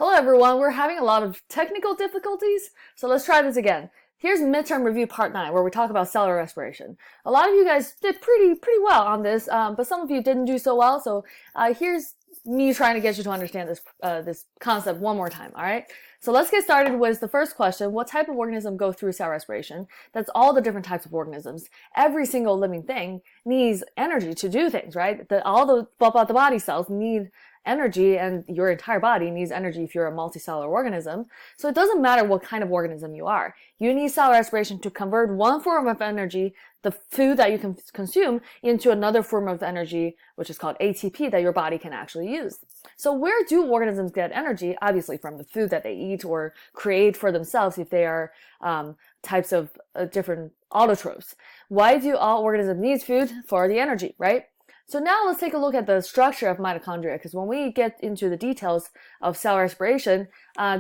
Hello everyone, we're having a lot of technical difficulties, so let's try this again. Here's midterm review part 9, where we talk about cellular respiration. A lot of you guys did pretty well on this, but some of you didn't do so well, so here's me trying to get you to understand this concept one more time, alright? So let's get started with the first question. What type of organism goes through cell respiration? That's all the different types of organisms. Every single living thing needs energy to do things, right? All the body cells need energy, and your entire body needs energy if you're a multicellular organism. So it doesn't matter what kind of organism you are. You need cell respiration to convert one form of energy, the food that you can consume, into another form of energy, which is called ATP, that your body can actually use. So where do organisms get energy? Obviously from the food that they eat or create for themselves if they are types of different autotrophs. Why do all organisms need food? For the energy, right? So now let's take a look at the structure of mitochondria, because when we get into the details of cell respiration,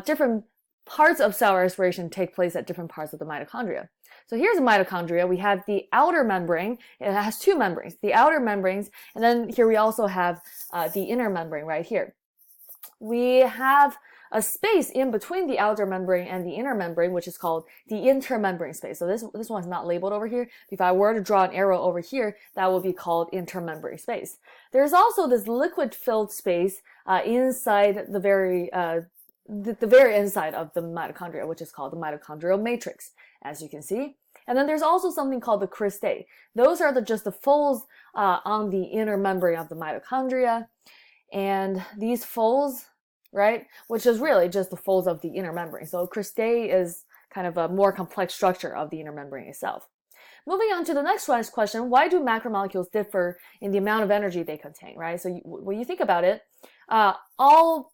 different parts of cell respiration take place at different parts of the mitochondria. So here's a mitochondria. We have the outer membrane. It has two membranes, the outer membranes, and then here we also have the inner membrane right here. We have a space in between the outer membrane and the inner membrane, which is called the intermembrane space. So this one's not labeled over here. If I were to draw an arrow over here, that would be called intermembrane space. There's also this liquid-filled space inside the very inside of the mitochondria, which is called the mitochondrial matrix, as you can see. And then there's also something called the cristae. Those are just the folds on the inner membrane of the mitochondria. And these folds, right, which is really just the folds of the inner membrane. So cristae is kind of a more complex structure of the inner membrane itself. Moving on to the next question, why do macromolecules differ in the amount of energy they contain, right? So when you think about it, all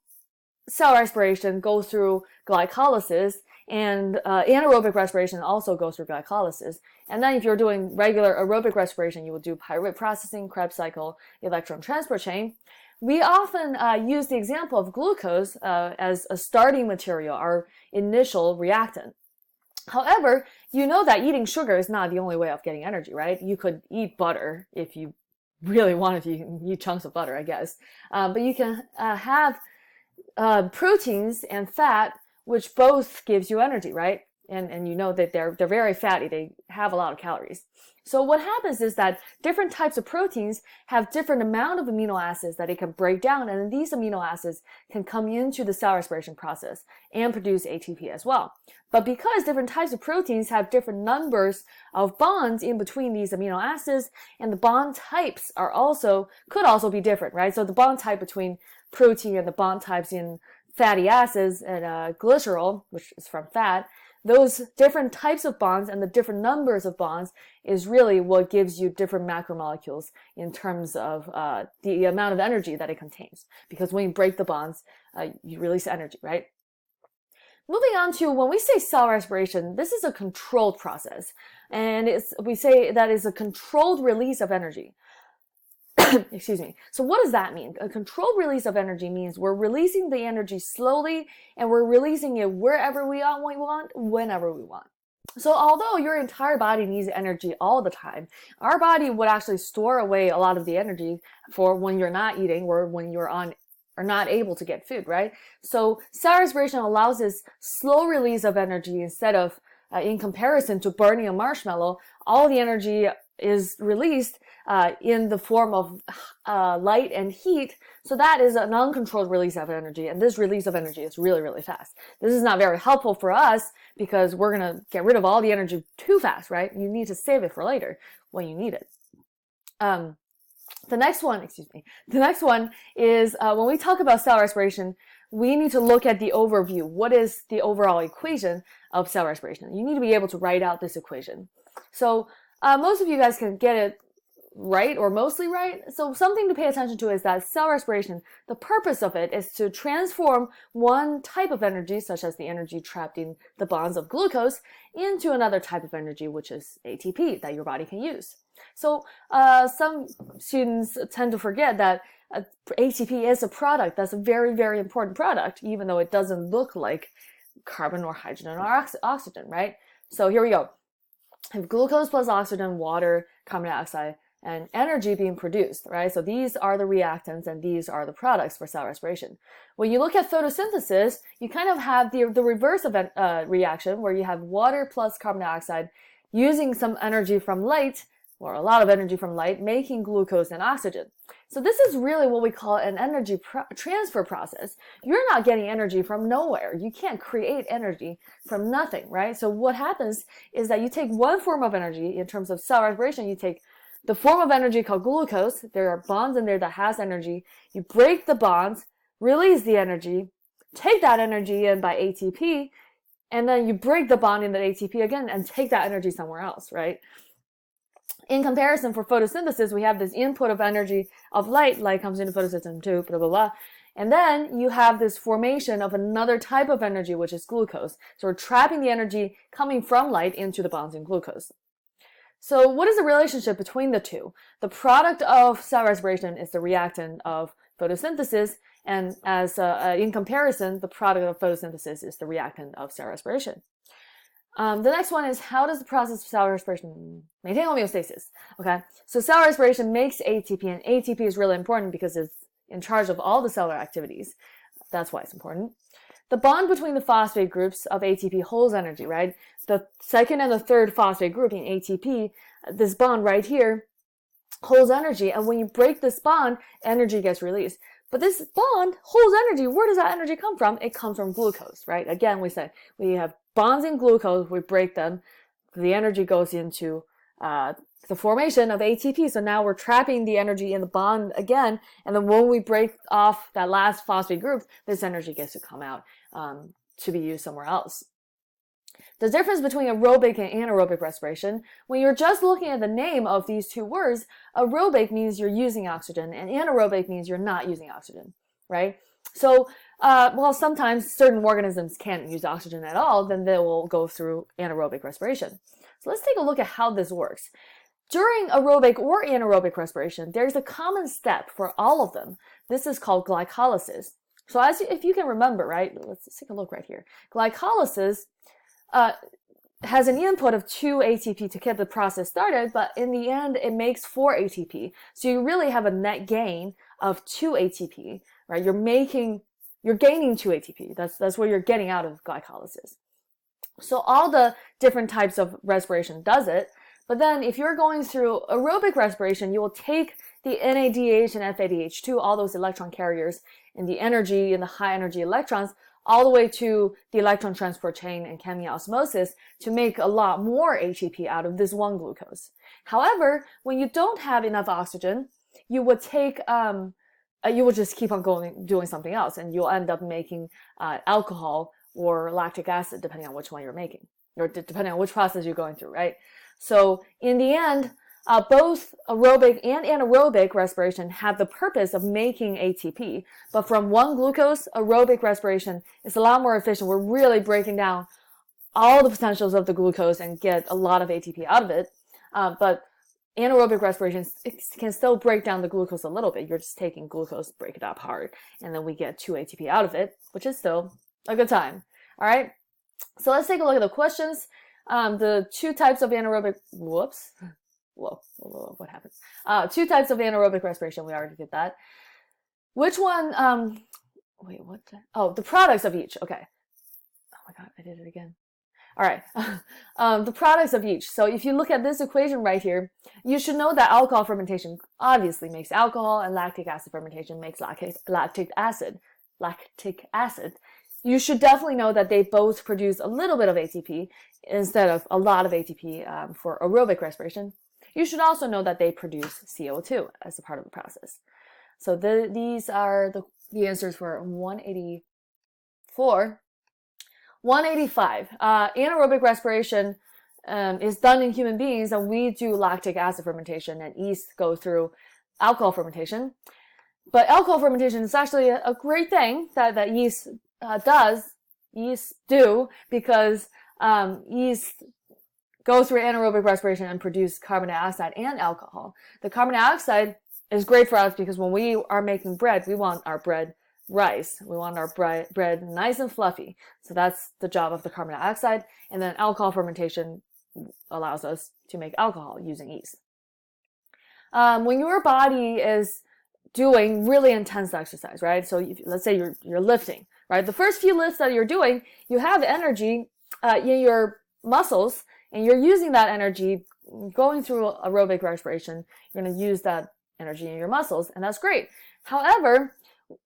cell respiration goes through glycolysis, and anaerobic respiration also goes through glycolysis. And then if you're doing regular aerobic respiration, you will do pyruvate processing, Krebs cycle, electron transport chain. We often use the example of glucose as a starting material, our initial reactant. However, you know that eating sugar is not the only way of getting energy, right? You could eat butter if you really wanted to. You can eat chunks of butter, I guess. But you can have proteins and fat, which both gives you energy, right? And you know that they're very fatty. They have a lot of calories. So what happens is that different types of proteins have different amount of amino acids that they can break down, and these amino acids can come into the cell respiration process and produce ATP as well. But because different types of proteins have different numbers of bonds in between these amino acids, and the bond types could also be different, right? So the bond type between protein and the bond types in fatty acids and glycerol, which is from fat, those different types of bonds and the different numbers of bonds is really what gives you different macromolecules in terms of the amount of energy that it contains. Because when you break the bonds, you release energy, right? Moving on to when we say cell respiration, this is a controlled process. And we say that is a controlled release of energy. Excuse me. So what does that mean? A controlled release of energy means we're releasing the energy slowly, and we're releasing it wherever we want, whenever we want. So although your entire body needs energy all the time, our body would actually store away a lot of the energy for when you're not eating or when you're not able to get food, right? So cell respiration allows this slow release of energy instead of, in comparison to burning a marshmallow, all the energy is released in the form of light and heat. So that is an uncontrolled release of energy, and this release of energy is really fast. This is not very helpful for us because we're going to get rid of all the energy too fast, right? You need to save it for later when you need it. The next one is when we talk about cell respiration, we need to look at the overview. What is the overall equation of cell respiration? You need to be able to write out this equation. So most of you guys can get it right or mostly right. So something to pay attention to is that cell respiration, the purpose of it is to transform one type of energy, such as the energy trapped in the bonds of glucose, into another type of energy, which is ATP, that your body can use. So some students tend to forget that ATP is a product that's a very important product, even though it doesn't look like carbon or hydrogen or oxygen, right? So here we go. I have glucose plus oxygen, water, carbon dioxide, and energy being produced, right? So these are the reactants and these are the products for cell respiration. When you look at photosynthesis, you kind of have the reverse of a reaction where you have water plus carbon dioxide using some energy from light, or a lot of energy from light, making glucose and oxygen. So this is really what we call an energy transfer process. You're not getting energy from nowhere. You can't create energy from nothing, right? So what happens is that you take one form of energy in terms of cell respiration, you take the form of energy called glucose. There are bonds in there that has energy. You break the bonds, release the energy, take that energy in by ATP, and then you break the bond in the ATP again and take that energy somewhere else, right? In comparison, for photosynthesis, we have this input of energy of light. Light comes into photosystem too, blah, blah, blah. And then you have this formation of another type of energy, which is glucose. So we're trapping the energy coming from light into the bonds in glucose. So what is the relationship between the two? The product of cell respiration is the reactant of photosynthesis, and as in comparison, the product of photosynthesis is the reactant of cell respiration. The next one is, how does the process of cell respiration maintain homeostasis? Okay, so cell respiration makes ATP, and ATP is really important because it's in charge of all the cellular activities. That's why it's important. The bond between the phosphate groups of ATP holds energy, right? The second and the third phosphate group in ATP, this bond right here, holds energy. And when you break this bond, energy gets released. But this bond holds energy. Where does that energy come from? It comes from glucose, right? Again, we said we have bonds in glucose, we break them, the energy goes into the formation of ATP. So now we're trapping the energy in the bond again, and then when we break off that last phosphate group, this energy gets to come out to be used somewhere else. The difference between aerobic and anaerobic respiration, when you're just looking at the name of these two words, aerobic means you're using oxygen and anaerobic means you're not using oxygen, right? So, well, sometimes certain organisms can't use oxygen at all, then they will go through anaerobic respiration. So let's take a look at how this works. During aerobic or anaerobic respiration, there's a common step for all of them. This is called glycolysis. So if you can remember, right, let's take a look right here. Glycolysis has an input of 2 ATP to get the process started, but in the end, it makes 4 ATP. So you really have a net gain of 2 ATP, right? You're gaining 2 ATP. That's what you're getting out of glycolysis. So all the different types of respiration does it, but then if you're going through aerobic respiration, you will take the NADH and FADH2, all those electron carriers, and the energy and the high energy electrons, all the way to the electron transport chain and chemiosmosis to make a lot more ATP out of this one glucose. However, when you don't have enough oxygen, you would take, you will just keep on doing something else, and you'll end up making alcohol or lactic acid, depending on which one you're making, or depending on which process you're going through, right? So in the end, both aerobic and anaerobic respiration have the purpose of making ATP, but from one glucose, aerobic respiration is a lot more efficient. We're really breaking down all the potentials of the glucose and get a lot of ATP out of it. But anaerobic respiration can still break down the glucose a little bit. You're just taking glucose, break it up hard, and then we get 2 ATP out of it, which is still a good time. All right. So let's take a look at the questions. The 2 types of anaerobic, whoa, what happens? 2 types of anaerobic respiration, we already did that. Which one, wait, what? Oh, the products of each, okay. Oh my God, I did it again. All right, the products of each. So if you look at this equation right here, you should know that alcohol fermentation obviously makes alcohol, and lactic acid fermentation makes lactic acid. You should definitely know that they both produce a little bit of ATP instead of a lot of ATP for aerobic respiration. You should also know that they produce CO2 as a part of the process. So these are the answers for 184. 185. Anaerobic respiration is done in human beings, and we do lactic acid fermentation, and yeast go through alcohol fermentation. But alcohol fermentation is actually a great thing that yeast do, because yeast go through anaerobic respiration and produce carbon dioxide and alcohol. The carbon dioxide is great for us because when we are making bread, we want our bread rice. We want our bread nice and fluffy. So that's the job of the carbon dioxide. And then alcohol fermentation allows us to make alcohol using yeast. When your body is doing really intense exercise, right? So let's say you're lifting, right? The first few lifts that you're doing, you have energy in your muscles, and you're using that energy going through aerobic respiration. You're going to use that energy in your muscles, and that's great. However,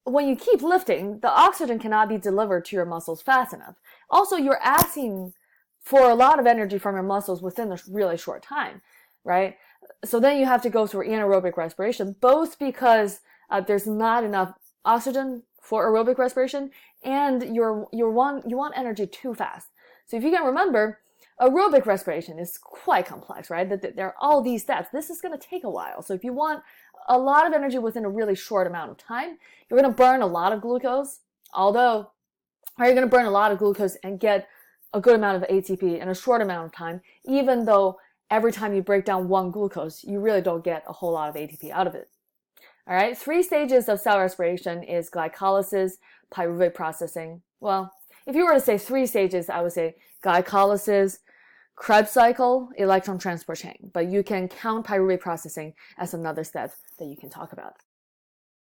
when you keep lifting, the oxygen cannot be delivered to your muscles fast enough. Also, you're asking for a lot of energy from your muscles within a really short time, right? So then you have to go through anaerobic respiration, both because there's not enough oxygen for aerobic respiration, and you want energy too fast. So if you can remember, aerobic respiration is quite complex, right? There are all these steps. This is going to take a while. So if you want a lot of energy within a really short amount of time, you're going to burn a lot of glucose. Although, are you going to burn a lot of glucose and get a good amount of ATP in a short amount of time, even though every time you break down one glucose, you really don't get a whole lot of ATP out of it. All right, 3 stages of cell respiration is glycolysis, pyruvate processing. Well, if you were to say 3 stages, I would say glycolysis, Krebs cycle, electron transport chain. But you can count pyruvate processing as another step that you can talk about.